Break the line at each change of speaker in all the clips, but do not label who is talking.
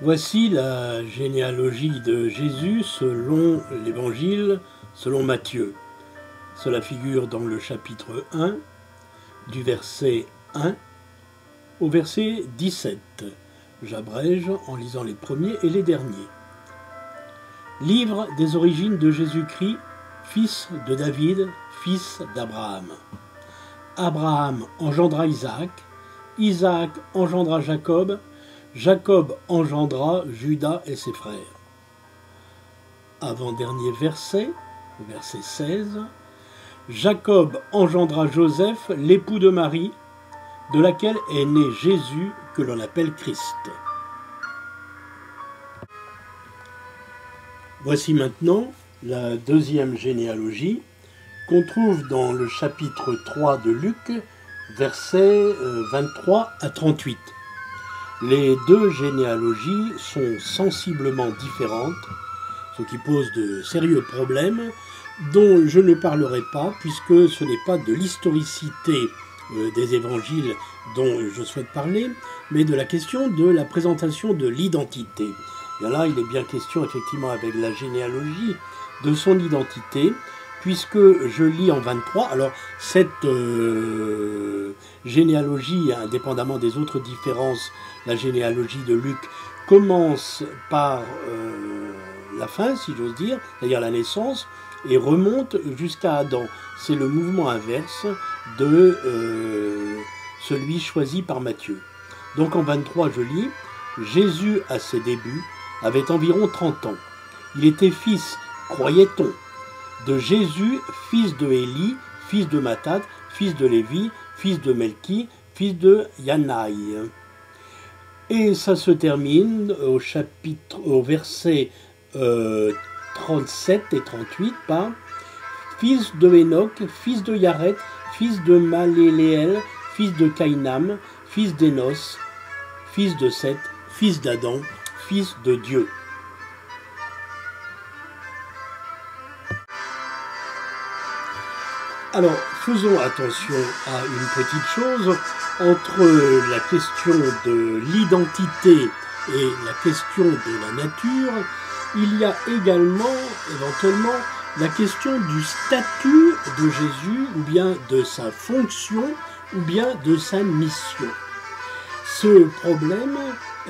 Voici la généalogie de Jésus selon l'Évangile, selon Matthieu. Cela figure dans le chapitre 1, du verset 1 au verset 17. J'abrège en lisant les premiers et les derniers. Livre des origines de Jésus-Christ, fils de David, fils d'Abraham. Abraham engendra Isaac, Isaac engendra Jacob, Jacob engendra Judas et ses frères. Avant-dernier verset, verset 16. Jacob engendra Joseph, l'époux de Marie, de laquelle est né Jésus, que l'on appelle Christ. Voici maintenant la deuxième généalogie qu'on trouve dans le chapitre 3 de Luc, versets 23 à 38. Les deux généalogies sont sensiblement différentes, ce qui pose de sérieux problèmes dont je ne parlerai pas puisque ce n'est pas de l'historicité des évangiles dont je souhaite parler, mais de la question de la présentation de l'identité. Et là, il est bien question effectivement avec la généalogie de son identité, puisque je lis en 23, alors cette généalogie, indépendamment des autres différences, la généalogie de Luc commence par la fin, si j'ose dire, c'est-à-dire la naissance, et remonte jusqu'à Adam. C'est le mouvement inverse de celui choisi par Matthieu. Donc en 23, je lis, Jésus, à ses débuts, avait environ 30 ans. Il était fils, croyait-on, de Jésus, fils de Élie, fils de Mathat, fils de Lévi, fils de Melchi, fils de Yanaï. Et ça se termine au verset 37 et 38 par fils de Hénoch, fils de Yaret, fils de Maléléel, fils de Caïnam, fils d'Énos, fils de Seth, fils d'Adam, fils de Dieu. Alors, faisons attention à une petite chose, entre la question de l'identité et la question de la nature, il y a également, éventuellement, la question du statut de Jésus, ou bien de sa fonction, ou bien de sa mission. Ce problème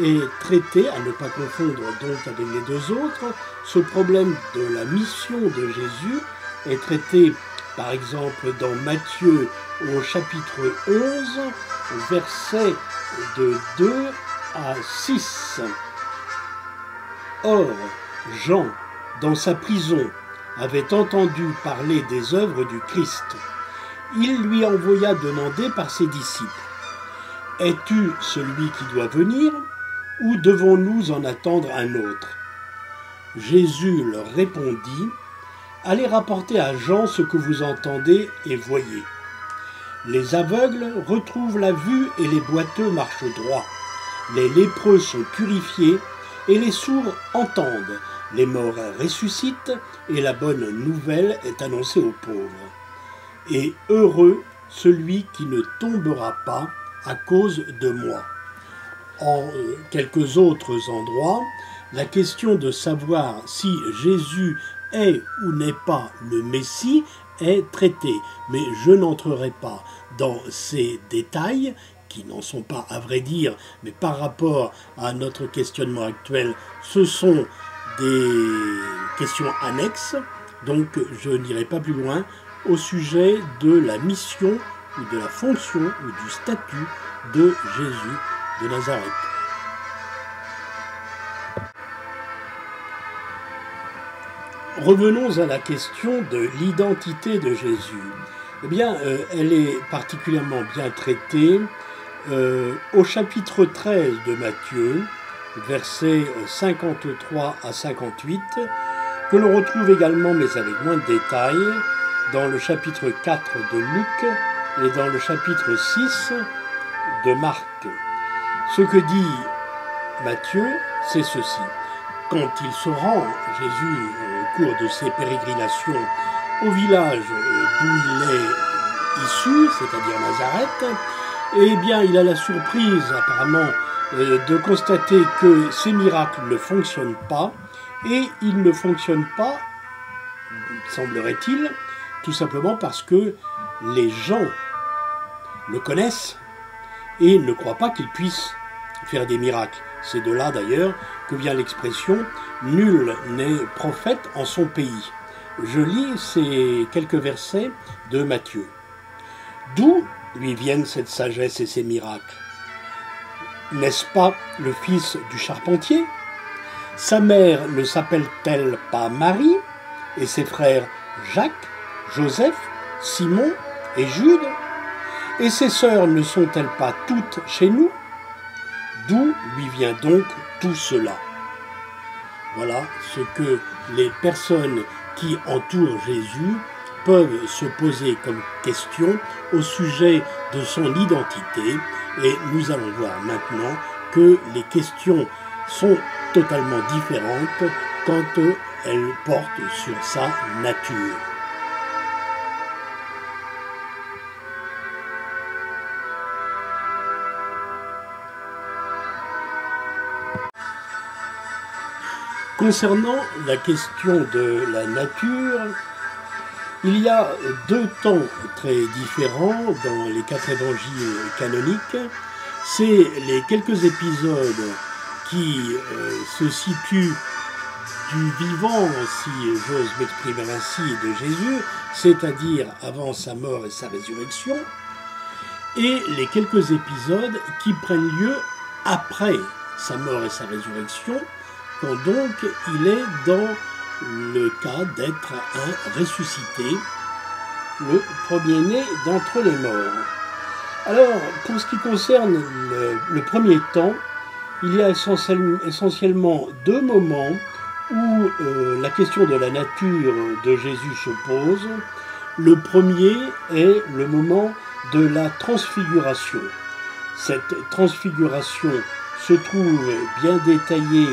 est traité, à ne pas confondre donc avec les deux autres, ce problème de la mission de Jésus est traité par exemple dans Matthieu au chapitre 11, versets de 2 à 6. Or, Jean, dans sa prison, avait entendu parler des œuvres du Christ. Il lui envoya demander par ses disciples, « Es-tu celui qui doit venir, ou devons-nous en attendre un autre ?» Jésus leur répondit, « Allez rapporter à Jean ce que vous entendez et voyez. Les aveugles retrouvent la vue et les boiteux marchent droit. Les lépreux sont purifiés et les sourds entendent. Les morts ressuscitent et la bonne nouvelle est annoncée aux pauvres. Et heureux celui qui ne tombera pas à cause de moi. » En quelques autres endroits, la question de savoir si Jésus est ou n'est pas le Messie est traitée, mais je n'entrerai pas dans ces détails, qui n'en sont pas à vrai dire, mais par rapport à notre questionnement actuel, ce sont des questions annexes, donc je n'irai pas plus loin au sujet de la mission ou de la fonction ou du statut de Jésus de Nazareth. Revenons à la question de l'identité de Jésus. Eh bien, elle est particulièrement bien traitée au chapitre 13 de Matthieu, versets 53 à 58, que l'on retrouve également, mais avec moins de détails, dans le chapitre 4 de Luc et dans le chapitre 6 de Marc. Ce que dit Matthieu, c'est ceci. Quand il se rend, Jésus, au cours de ses pérégrinations, au village d'où il est issu, c'est-à-dire Nazareth, eh bien, il a la surprise, apparemment, de constater que ces miracles ne fonctionnent pas, et ils ne fonctionnent pas, semblerait-il, tout simplement parce que les gens le connaissent et ne croient pas qu'il puisse faire des miracles. C'est de là d'ailleurs que vient l'expression « nul n'est prophète en son pays ». Je lis ces quelques versets de Matthieu. D'où lui viennent cette sagesse et ces miracles? N'est-ce pas le fils du charpentier? Sa mère ne s'appelle-t-elle pas Marie? Et ses frères Jacques, Joseph, Simon et Jude? Et ses sœurs ne sont-elles pas toutes chez nous? D'où lui vient donc tout cela? Voilà ce que les personnes qui entourent Jésus peuvent se poser comme question au sujet de son identité. Et nous allons voir maintenant que les questions sont totalement différentes quand elles portent sur sa nature. Concernant la question de la nature, il y a deux temps très différents dans les 4 évangiles canoniques. C'est les quelques épisodes qui se situent du vivant, si j'ose m'exprimer ainsi, de Jésus, c'est-à-dire avant sa mort et sa résurrection, et les quelques épisodes qui prennent lieu après sa mort et sa résurrection, quand donc il est dans le cas d'être un ressuscité, le premier-né d'entre les morts. Alors, pour ce qui concerne le premier temps, il y a essentiellement 2 moments où la question de la nature de Jésus se pose. Le premier est le moment de la transfiguration. Cette transfiguration se trouve bien détaillée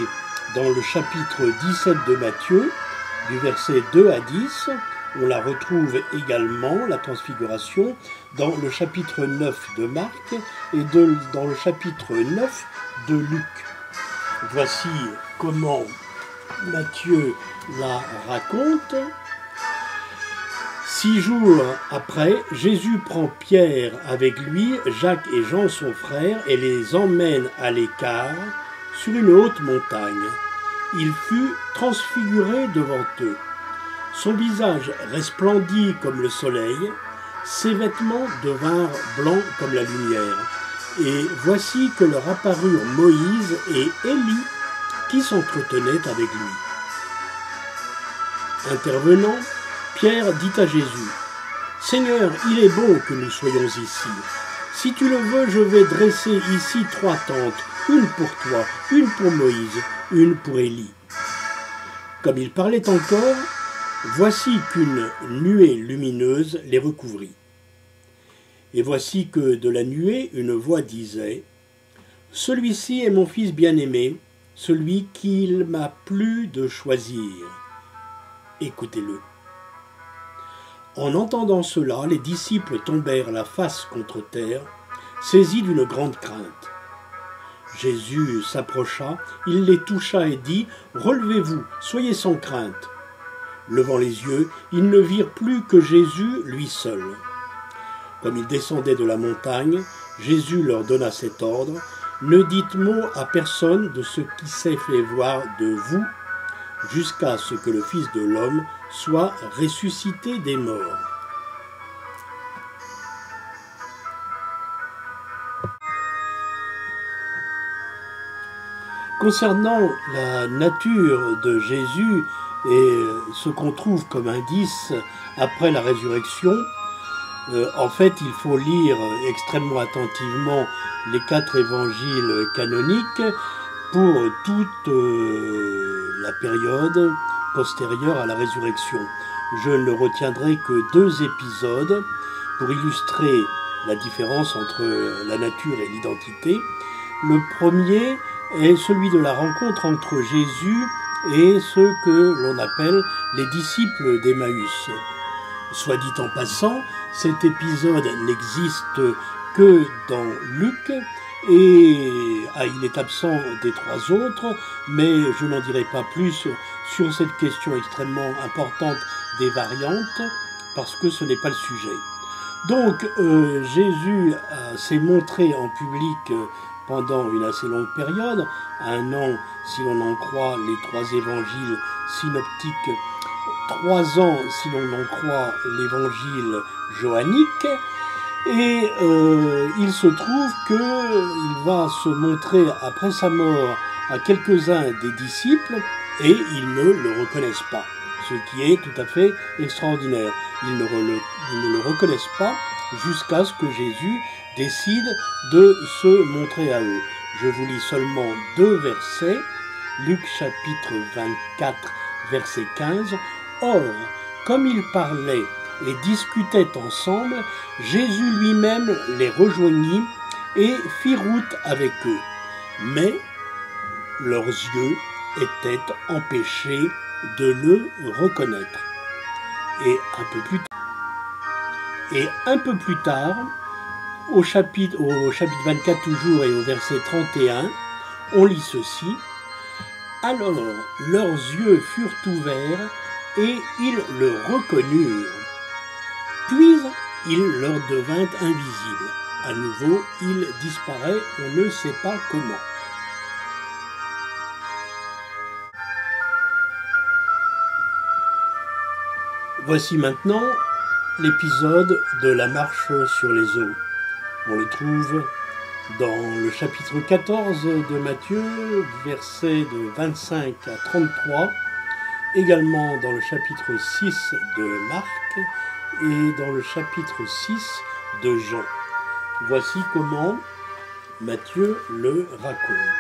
dans le chapitre 17 de Matthieu, du verset 2 à 10, on la retrouve également, la transfiguration, dans le chapitre 9 de Marc et dans le chapitre 9 de Luc. Voici comment Matthieu la raconte. 6 jours après, Jésus prend Pierre avec lui, Jacques et Jean son frère, et les emmène à l'écart sur une haute montagne. Il fut transfiguré devant eux. Son visage resplendit comme le soleil, ses vêtements devinrent blancs comme la lumière. Et voici que leur apparurent Moïse et Élie qui s'entretenaient avec lui. Intervenant, Pierre dit à Jésus, « Seigneur, il est bon que nous soyons ici. Si tu le veux, je vais dresser ici 3 tentes, une pour toi, une pour Moïse, une pour Élie. » Comme il parlait encore, voici qu'une nuée lumineuse les recouvrit. Et voici que de la nuée, une voix disait, « Celui-ci est mon fils bien-aimé, celui qu'il m'a plu de choisir. Écoutez-le. » En entendant cela, les disciples tombèrent la face contre terre, saisis d'une grande crainte. Jésus s'approcha, il les toucha et dit, « Relevez-vous, soyez sans crainte. » Levant les yeux, ils ne virent plus que Jésus, lui seul. Comme ils descendaient de la montagne, Jésus leur donna cet ordre, « Ne dites mot à personne de ce qui s'est fait voir de vous, jusqu'à ce que le Fils de l'homme soit ressuscité des morts. » Concernant la nature de Jésus et ce qu'on trouve comme indice après la résurrection, en fait, il faut lire extrêmement attentivement les 4 évangiles canoniques pour toute la période postérieure à la résurrection. Je ne retiendrai que 2 épisodes pour illustrer la différence entre la nature et l'identité. Le premier est celui de la rencontre entre Jésus et ceux que l'on appelle les disciples d'Emmaüs. Soit dit en passant, cet épisode n'existe que dans Luc, et il est absent des 3 autres, mais je n'en dirai pas plus sur cette question extrêmement importante des variantes, parce que ce n'est pas le sujet. Donc Jésus s'est montré en public pendant une assez longue période, 1 an si l'on en croit les 3 évangiles synoptiques, 3 ans si l'on en croit l'évangile johannique, et il se trouve qu'il va se montrer après sa mort à quelques-uns des disciples et ils ne le reconnaissent pas, ce qui est tout à fait extraordinaire. Ils ne le reconnaissent pas jusqu'à ce que Jésus décide de se montrer à eux. Je vous lis seulement 2 versets, Luc chapitre 24, verset 15. « Or, comme ils parlaient et discutaient ensemble, Jésus lui-même les rejoignit et fit route avec eux. Mais leurs yeux étaient empêchés de le reconnaître. » Et un peu plus tard, au chapitre 24 toujours et au verset 31, on lit ceci. « Alors leurs yeux furent ouverts et ils le reconnurent. Puis il leur devint invisible. » À nouveau, il disparaît, on ne sait pas comment. Voici maintenant l'épisode de la marche sur les eaux. On le trouve dans le chapitre 14 de Matthieu, versets de 25 à 33, également dans le chapitre 6 de Marc et dans le chapitre 6 de Jean. Voici comment Matthieu le raconte.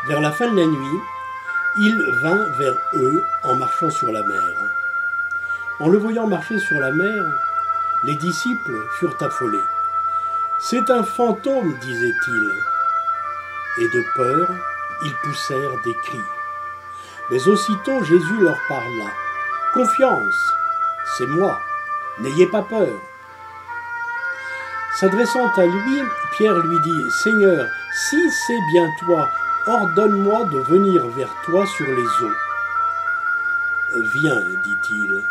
Vers la fin de la nuit, il vint vers eux en marchant sur la mer. En le voyant marcher sur la mer, les disciples furent affolés. « C'est un fantôme, disaient-ils. » Et de peur, ils poussèrent des cris. Mais aussitôt Jésus leur parla. « Confiance, c'est moi, n'ayez pas peur. » S'adressant à lui, Pierre lui dit, « Seigneur, si c'est bien toi, ordonne-moi de venir vers toi sur les eaux. » « Viens, dit-il. »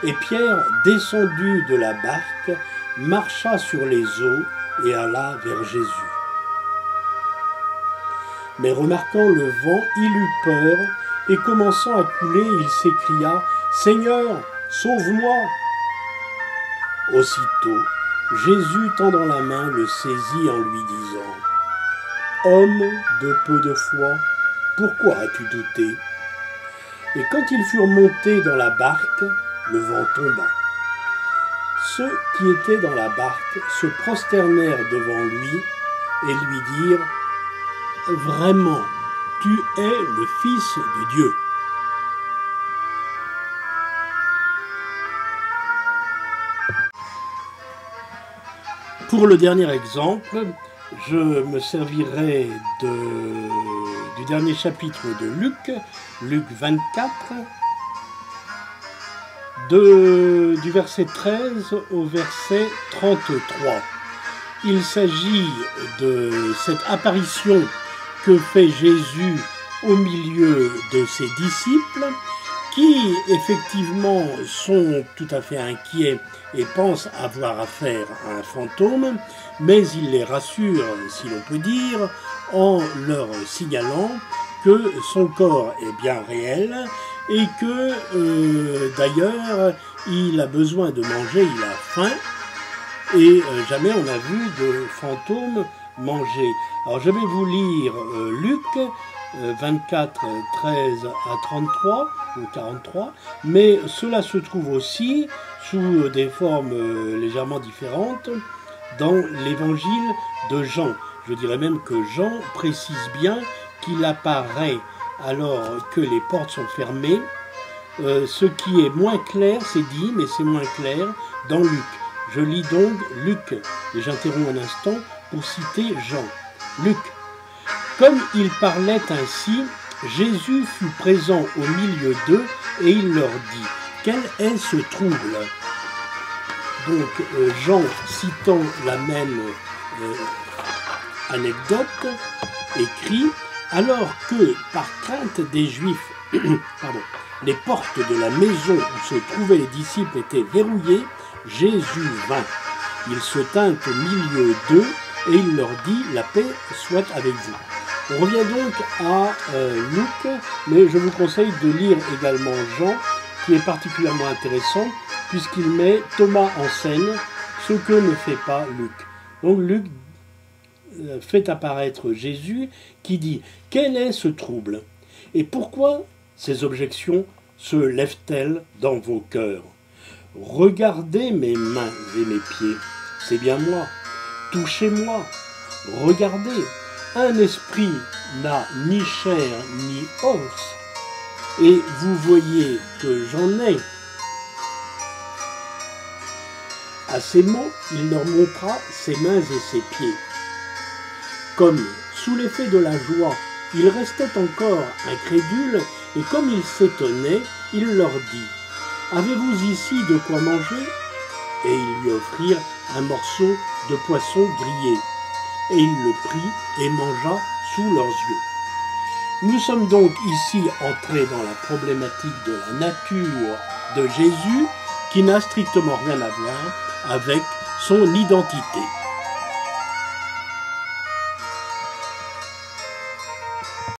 Et Pierre, descendu de la barque, marcha sur les eaux et alla vers Jésus. Mais remarquant le vent, il eut peur, et commençant à couler, il s'écria, « Seigneur, sauve-moi » Aussitôt, Jésus, tendant la main, le saisit en lui disant, « Homme de peu de foi, pourquoi as-tu douté ?» Et quand ils furent montés dans la barque, le vent tomba. Ceux qui étaient dans la barque se prosternèrent devant lui et lui dirent, « Vraiment, tu es le Fils de Dieu. » Pour le dernier exemple, je me servirai du dernier chapitre de Luc, Luc 24, du verset 13 au verset 33. Il s'agit de cette apparition que fait Jésus au milieu de ses disciples, qui effectivement sont tout à fait inquiets et pensent avoir affaire à un fantôme, mais il les rassure, si l'on peut dire, en leur signalant que son corps est bien réel et que d'ailleurs il a besoin de manger, il a faim, et jamais on n'a vu de fantôme manger. Alors je vais vous lire Luc 24, 13 à 33 ou 43, mais cela se trouve aussi sous des formes légèrement différentes dans l'évangile de Jean. Je dirais même que Jean précise bien qu'il apparaît alors que les portes sont fermées. Ce qui est moins clair, c'est dit, mais c'est moins clair dans Luc. Je lis donc Luc, et j'interromps un instant pour citer Jean. Luc. Comme il parlait ainsi, Jésus fut présent au milieu d'eux, et il leur dit, « Quel est ce trouble? Donc Jean, citant la même anecdote, écrit « Alors que, par crainte des Juifs, les portes de la maison où se trouvaient les disciples étaient verrouillées, Jésus vint. Il se tint au milieu d'eux et il leur dit « La paix soit avec vous ». On revient donc à Luc, mais je vous conseille de lire également Jean, qui est particulièrement intéressant, puisqu'il met Thomas en scène, ce que ne fait pas Luc. Donc Luc fait apparaître Jésus qui dit « Quel est ce trouble? Et pourquoi ces objections se lèvent-elles dans vos cœurs? Regardez mes mains et mes pieds, c'est bien moi. Touchez-moi, regardez. Un esprit n'a ni chair ni os, et vous voyez que j'en ai. » À ces mots, il leur montra ses mains et ses pieds. Comme, sous l'effet de la joie, il restait encore incrédule, et comme il s'étonnait, il leur dit « Avez-vous ici de quoi manger ?» Et ils lui offrirent un morceau de poisson grillé. Et il le prit et mangea sous leurs yeux. Nous sommes donc ici entrés dans la problématique de la nature de Jésus, qui n'a strictement rien à voir avec son identité.